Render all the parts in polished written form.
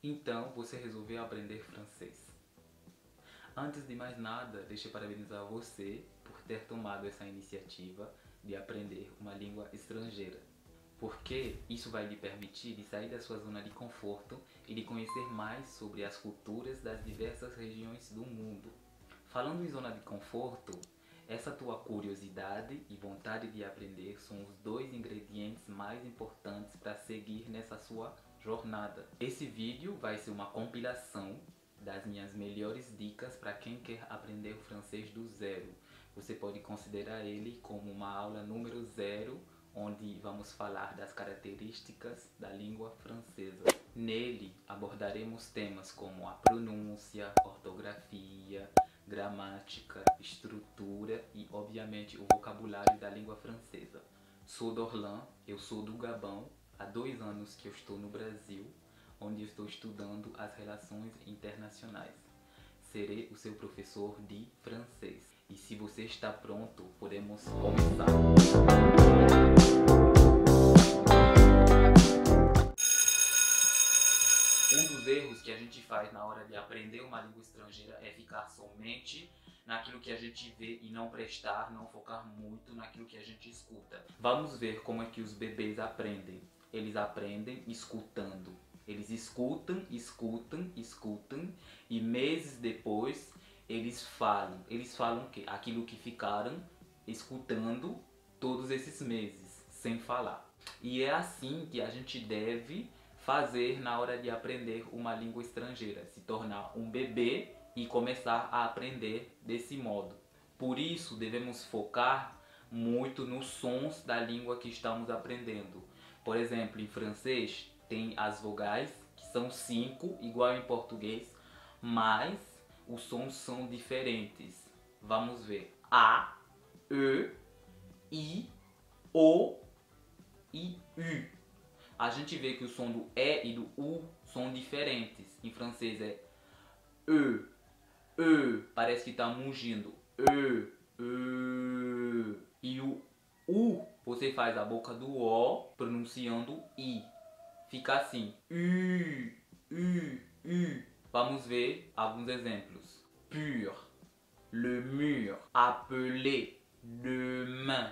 Então você resolveu aprender francês. Antes de mais nada, deixa eu parabenizar você por ter tomado essa iniciativa de aprender uma língua estrangeira. Porque isso vai lhe permitir de sair da sua zona de conforto e de conhecer mais sobre as culturas das diversas regiões do mundo. Falando em zona de conforto, essa tua curiosidade e vontade de aprender são os dois ingredientes mais importantes para seguir nessa sua jornada. Esse vídeo vai ser uma compilação das minhas melhores dicas para quem quer aprender o francês do zero. Você pode considerar ele como uma aula número 0, onde vamos falar das características da língua francesa. Nele abordaremos temas como a pronúncia, ortografia, gramática, estrutura e, obviamente, o vocabulário da língua francesa. Sou Dorlan, eu sou do Gabão, há 2 anos que eu estou no Brasil, onde eu estou estudando as relações internacionais. Serei o seu professor de francês. E se você está pronto, podemos começar. Um dos erros que a gente faz na hora de aprender uma língua estrangeira é ficar somente naquilo que a gente vê e não prestar, não focar muito naquilo que a gente escuta. Vamos ver como é que os bebês aprendem. Eles aprendem escutando. Eles escutam, escutam, escutam e meses depois eles falam. Eles falam o quê? Aquilo que ficaram escutando todos esses meses, sem falar. E é assim que a gente deve fazer na hora de aprender uma língua estrangeira, se tornar um bebê e começar a aprender desse modo. Por isso devemos focar muito nos sons da língua que estamos aprendendo. Por exemplo, em francês tem as vogais, que são 5, igual em português, mas os sons são diferentes. Vamos ver. A, E, I, O e U. A gente vê que o som do E e do U são diferentes. Em francês é E, parece que está mugindo. E. E o U, você faz a boca do O pronunciando I. Fica assim. U. Vamos ver alguns exemplos. Pur, le mur, appeler, demain.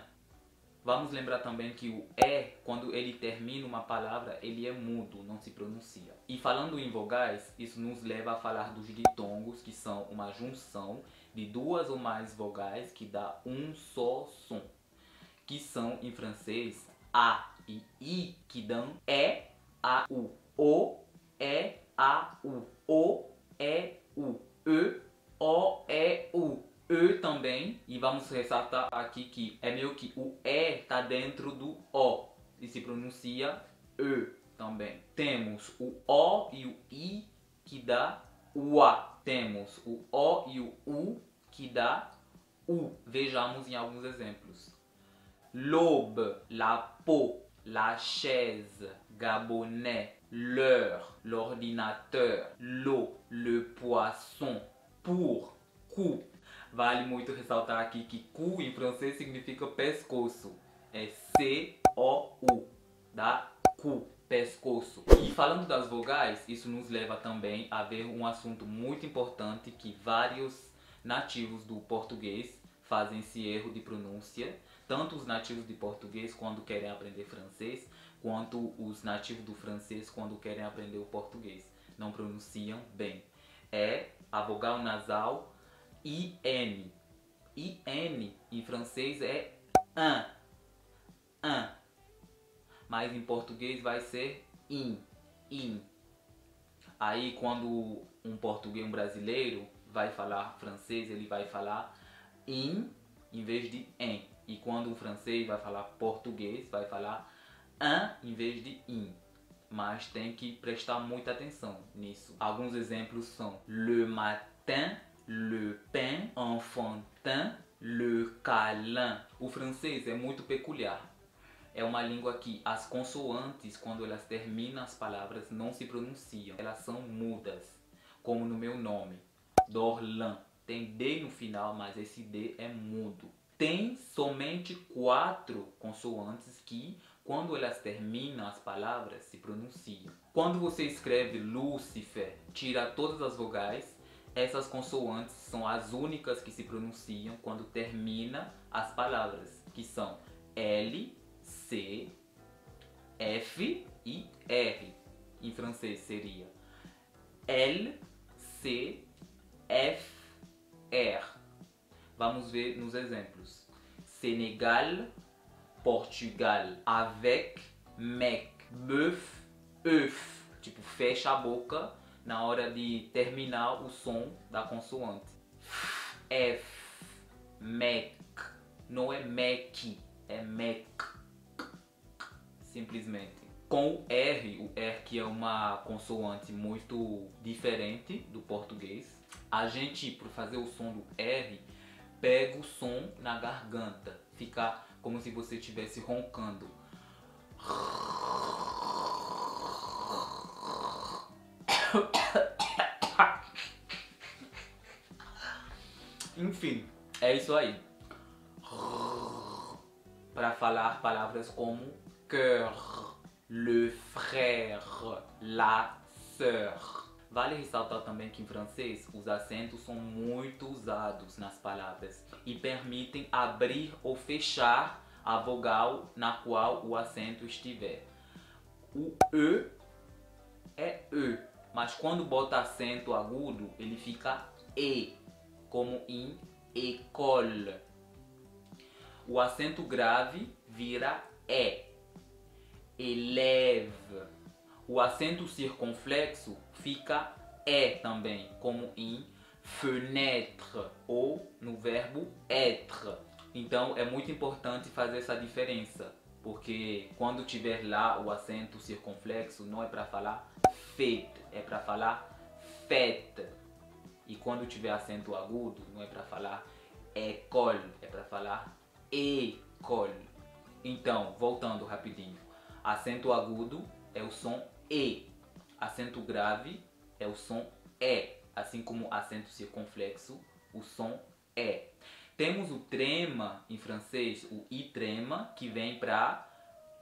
Vamos lembrar também que o E, quando ele termina uma palavra, ele é mudo, não se pronuncia. E falando em vogais, isso nos leva a falar dos ditongos, que são uma junção de 2 ou mais vogais que dá um só som. Que são, em francês, A e I, que dão E, A, U. O, E, A, U. O, E, U. E, O, E, U. E também, e vamos ressaltar aqui que é meio que o E está dentro do O e se pronuncia E também. Temos o O e o I que dá UA. Temos o O e o U que dá U. Vejamos em alguns exemplos. L'aube, la peau, la chaise, gabonais, l'heure, l'ordinateur, l'eau, le poisson, pour, cou. Vale muito ressaltar aqui que cu em francês significa pescoço. É C-O-U, da cu, pescoço. E falando das vogais, isso nos leva também a ver um assunto muito importante que vários nativos do português fazem esse erro de pronúncia. Tanto os nativos de português quando querem aprender francês, quanto os nativos do francês quando querem aprender o português. Não pronunciam bem. É a vogal nasal IN. IN em francês é un. Mas em português vai ser in. Aí quando um português, um brasileiro, vai falar francês, ele vai falar in em vez de en. E quando um francês vai falar português, vai falar un em vez de in. Mas tem que prestar muita atenção nisso. Alguns exemplos são le matin, le pain, enfantin, le câlin. O francês é muito peculiar. É uma língua que as consoantes, quando elas terminam as palavras, não se pronunciam. Elas são mudas, como no meu nome, Dorlan. Tem D no final, mas esse D é mudo. Tem somente 4 consoantes que quando elas terminam as palavras, se pronunciam. Quando você escreve Lúcifer, tira todas as vogais, essas consoantes são as únicas que se pronunciam quando termina as palavras, que são L, C, F e R. Em francês seria L, C, F, R. Vamos ver nos exemplos. Sénégal, Portugal, avec, mec, bœuf, œuf. Tipo, fecha a boca na hora de terminar o som da consoante. F, mec. Não é mec, é mec. Simplesmente. Com o R que é uma consoante muito diferente do português, a gente, por fazer o som do R, pega o som na garganta. Fica como se você estivesse roncando. Enfim, é isso aí. Para falar palavras como cœur, le frère, la sœur. Vale ressaltar também que em francês os acentos são muito usados nas palavras e permitem abrir ou fechar a vogal na qual o acento estiver. O E é E, mas quando bota acento agudo ele fica E, como em école. O acento grave vira E, élève. O acento circunflexo fica E também, como em fenêtre ou no verbo être. Então é muito importante fazer essa diferença, porque quando tiver lá o acento circunflexo não é para falar fête, é para falar fête. E quando tiver acento agudo não é para falar école, é para falar école. Então, voltando rapidinho, acento agudo é o som E, acento grave é o som E, assim como acento circunflexo, o som E. Temos o trema em francês, o I trema, que vem para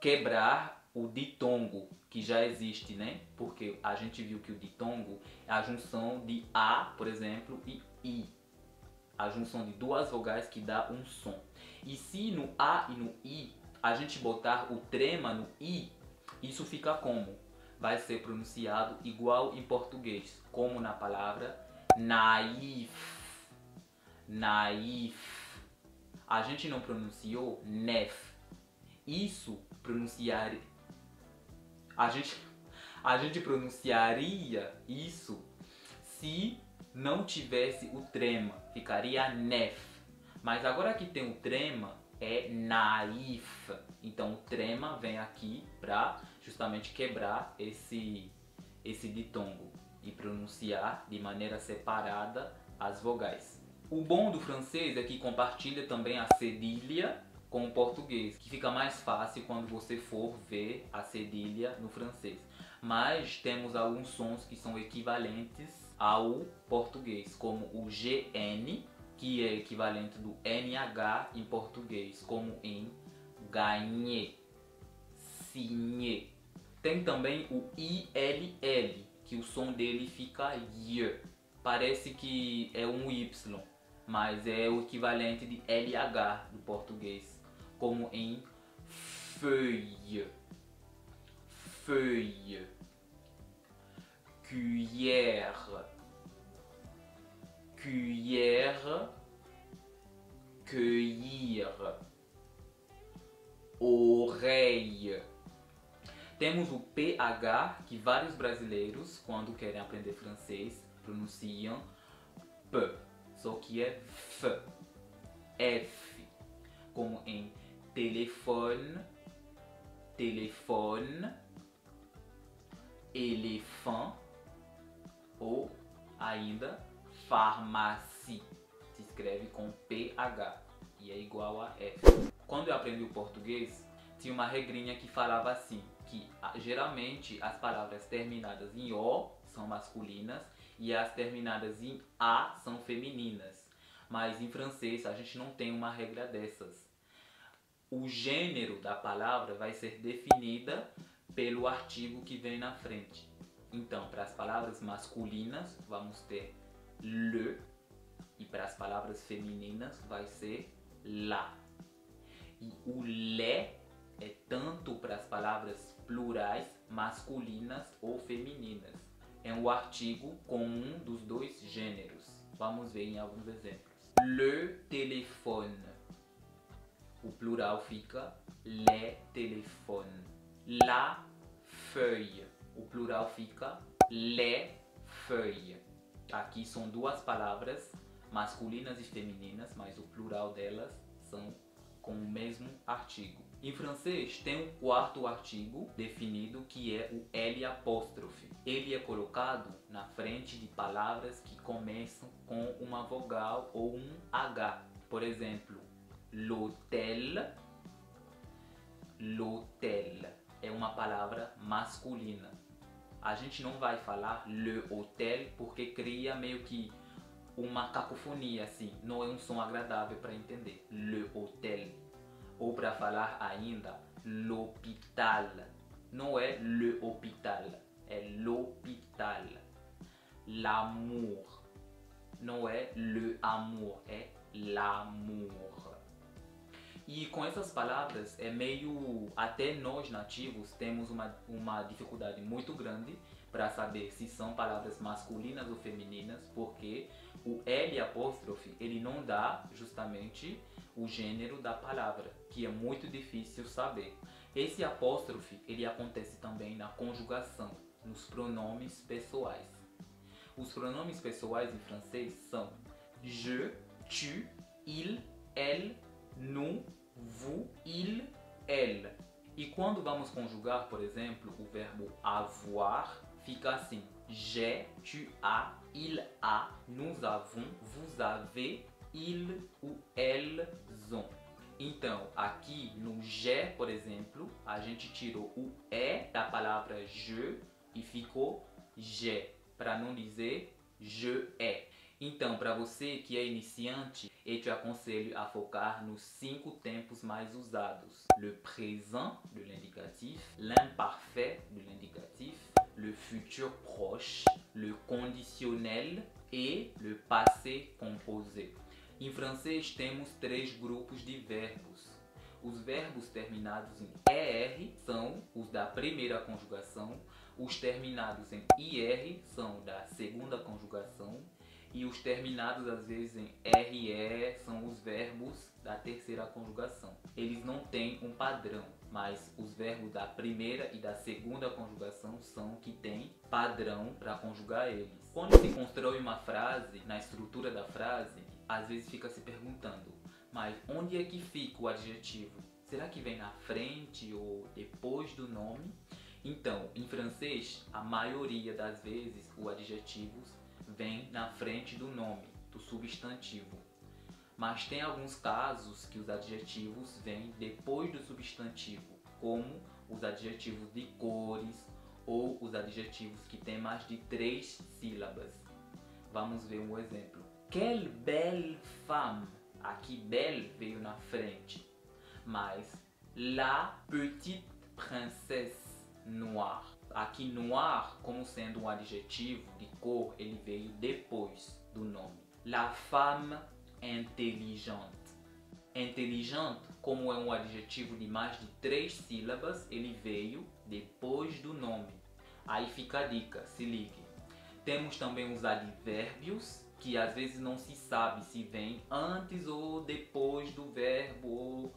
quebrar o ditongo, que já existe, né? Porque a gente viu que o ditongo é a junção de A, por exemplo, e I. A junção de duas vogais que dá um som. E se no A e no I a gente botar o trema no I, isso fica como? Vai ser pronunciado igual em português, como na palavra naif. Naif. A gente não pronunciou nef. Isso pronunciar... A gente pronunciaria isso se não tivesse o trema. Ficaria nef. Mas agora que tem o trema, é naif. Então o trema vem aqui para justamente quebrar esse ditongo e pronunciar de maneira separada as vogais. O bom do francês é que compartilha também a cedilha com o português, que fica mais fácil quando você for ver a cedilha no francês. Mas temos alguns sons que são equivalentes ao português, como o GN, que é equivalente do NH em português, como em gagner, signer. Tem também o ILL, que o som dele fica Y. Parece que é um Y, mas é o equivalente de LH do português, como em feuille, feuille, cuillère, cuillère, cueillir, oreille. Temos o PH, que vários brasileiros, quando querem aprender francês, pronunciam P, só que é F, F, como em telefone, telefone, elefant ou ainda farmácia. Se escreve com PH e é igual a F. Quando eu aprendi o português, tinha uma regrinha que falava assim, que geralmente as palavras terminadas em O são masculinas e as terminadas em A são femininas. Mas em francês a gente não tem uma regra dessas. o gênero da palavra vai ser definida pelo artigo que vem na frente. Então, para as palavras masculinas, vamos ter le, e para as palavras femininas vai ser la. E o le é tanto para as palavras plurais, masculinas ou femininas. É um artigo comum dos dois gêneros. Vamos ver em alguns exemplos. Le téléphone. O plural fica les téléphones. La feuille. O plural fica les feuilles. Aqui são duas palavras masculinas e femininas, mas o plural delas são com o mesmo artigo. Em francês tem um quarto artigo definido que é o L apóstrofe. Ele é colocado na frente de palavras que começam com uma vogal ou um H. Por exemplo, l'hôtel. L'hôtel é uma palavra masculina. A gente não vai falar le hôtel porque cria meio que uma cacofonia assim, não é um som agradável para entender. Le hôtel. Ou para falar ainda l'hôpital. Não é le hôpital, é l'hôpital. L'amour. Não é le amour, é l'amour. E com essas palavras é meio, até nós nativos temos uma dificuldade muito grande para saber se são palavras masculinas ou femininas, porque o L apóstrofe ele não dá justamente o gênero da palavra, que é muito difícil saber. Esse apóstrofe ele acontece também na conjugação, nos pronomes pessoais. Os pronomes pessoais em francês são je, tu, il, elle, nous, vous, il, elle. E quando vamos conjugar, por exemplo, o verbo avoir, fica assim: j'ai, tu as, il a, nous avons, vous avez, ils ou elles ont. Então, aqui no j'ai, por exemplo, a gente tirou o é da palavra je e ficou j'ai, para não dizer je ai. Então, para você que é iniciante, eu te aconselho a focar nos 5 tempos mais usados: le présent de l'indicatif, l'imparfait de l'indicatif, le futur proche, le conditionnel et le passé composé. Em francês temos 3 grupos de verbos. Os verbos terminados em ER são os da primeira conjugação, os terminados em IR são da segunda conjugação e os terminados às vezes em RE são os verbos da terceira conjugação. Eles não têm um padrão, mas os verbos da primeira e da segunda conjugação são que têm padrão para conjugar eles. Quando se constrói uma frase, na estrutura da frase, às vezes fica se perguntando: mas onde é que fica o adjetivo? Será que vem na frente ou depois do nome? Então, em francês, a maioria das vezes o adjetivo vem na frente do nome, do substantivo. Mas tem alguns casos que os adjetivos vêm depois do substantivo, como os adjetivos de cores ou os adjetivos que têm mais de 3 sílabas. Vamos ver um exemplo. Quelle belle femme! Aqui belle veio na frente, mas la petite princesse noire. Aqui noir, como sendo um adjetivo de cor, ele veio depois do nome. La femme intelligente. Intelligente, como é um adjetivo de mais de 3 sílabas, ele veio depois do nome. Aí fica a dica, se ligue. Temos também os advérbios, que às vezes não se sabe se vem antes ou depois do verbo, ou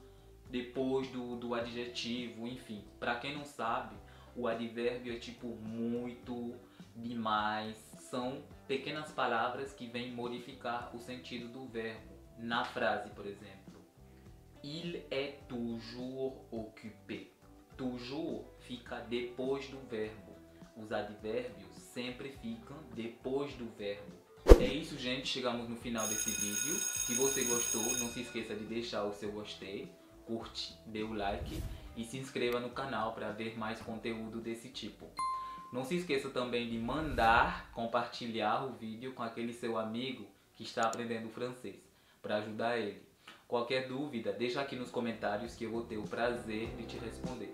depois do adjetivo, enfim. Para quem não sabe, o advérbio é tipo muito, demais. São pequenas palavras que vêm modificar o sentido do verbo. Na frase, por exemplo, il est toujours occupé. Toujours fica depois do verbo. Os advérbios sempre ficam depois do verbo. É isso, gente. Chegamos no final desse vídeo. Se você gostou, não se esqueça de deixar o seu gostei, curte, dê o like e se inscreva no canal para ver mais conteúdo desse tipo. Não se esqueça também de compartilhar o vídeo com aquele seu amigo que está aprendendo francês, para ajudar ele. Qualquer dúvida, deixa aqui nos comentários que eu vou ter o prazer de te responder.